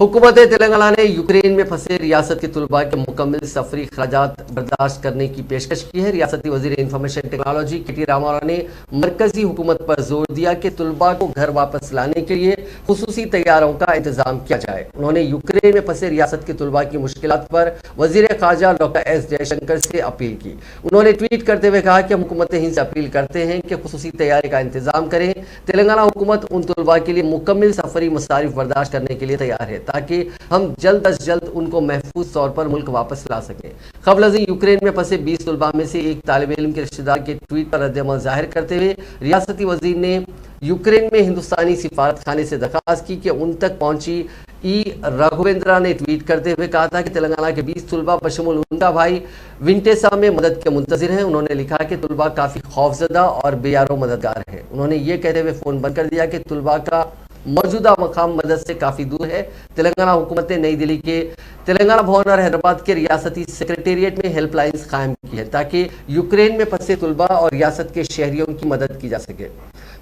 हुकूमत तेलंगाना ने यूक्रेन में फंसे रियासत के तलबा के मुकम्मल सफरी खर्चात बर्दाश्त करने की पेशकश की है। रियासती वजीर इंफॉर्मेशन टेक्नोलॉजी के टी रामाराव ने मरकजी हुकूमत पर जोर दिया कि तलबा को घर वापस लाने के लिए खुसूसी तैयारों का इंतजाम किया जाए। उन्होंने यूक्रेन में फंसे रियासत के तलबा की मुश्किलात पर वजीर खारजा डॉक्टर एस जयशंकर से अपील की। उन्होंने ट्वीट करते हुए कहा कि हम हुकूमत हिंद से अपील करते हैं कि खुसूसी तैयारी का इंतजाम करें। तेलंगाना हुकूमत उन तलबा के लिए मुकम्मल सफरी मसारिफ बर्दाश्त करने के लिए तैयार है ताकि हम जल्द अज जल्द उनको महफूज तौर पर मुल्क वापस ला सकें। क़ब्ल अज़ीं यूक्रेन में फंसे 20 तलबा में से एक तालिब इल्म के रिश्तेदार के ट्वीट पर रद्द-ए-अमल जाहिर करते हुए रियासती वजीर ने यूक्रेन में हिंदुस्तानी सिफारत खाने से दरख्वास्त की कि उन तक पहुंची। राघवेंद्रा ने ट्वीट करते हुए कहा था कि तेलंगाना के 20 तलबा बशमुल उनका भाई विंटेसा में मदद के मुंतज़िर हैं। उन्होंने लिखा कि तलबा काफ़ी खौफजदा और बेयारो मददगार है। उन्होंने ये कहते हुए फ़ोन बंद कर दिया कि तलबा का मौजूदा मकाम मदद से काफ़ी दूर है। तेलंगाना हुकूमत ने नई दिल्ली के तेलंगाना भवन और हैदराबाद के रियासती सेक्रेटेरिएट में हेल्पलाइंस कायम की है ताकि यूक्रेन में फंसे तलबा और रियासत के शहरियों की मदद की जा सके।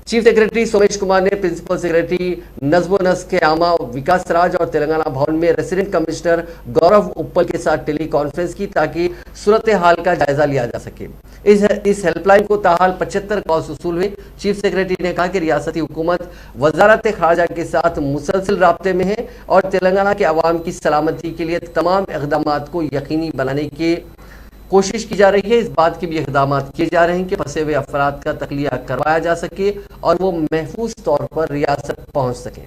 चीफ सेक्रेटरी सोमेश कुमार ने प्रिंसिपल सेक्रेटरी नज़्म नस्क आमा विकास राज और तेलंगाना भवन में रेसिडेंट कमिश्नर गौरव उप्पल के साथ टेली कॉन्फ्रेंस की ताकि सूरत हाल का जायजा लिया जा सके। इस हेल्पलाइन को ताहाल 75 कॉल्स वसूल हुए। चीफ सेक्रेटरी ने कहा कि रियासती हुकूमत वजारत खारजा के साथ मुसलसल राब्ते में है और तेलंगाना के अवाम की सलामती के लिए तमाम इक़दामात को यकीनी बनाने की कोशिश की जा रही है। इस बात के भी इक़दाम किए जा रहे हैं कि फंसे हुए अफराद का तख्लिया करवाया जा सके और वो महफूज तौर पर रियासत पहुंच सकें।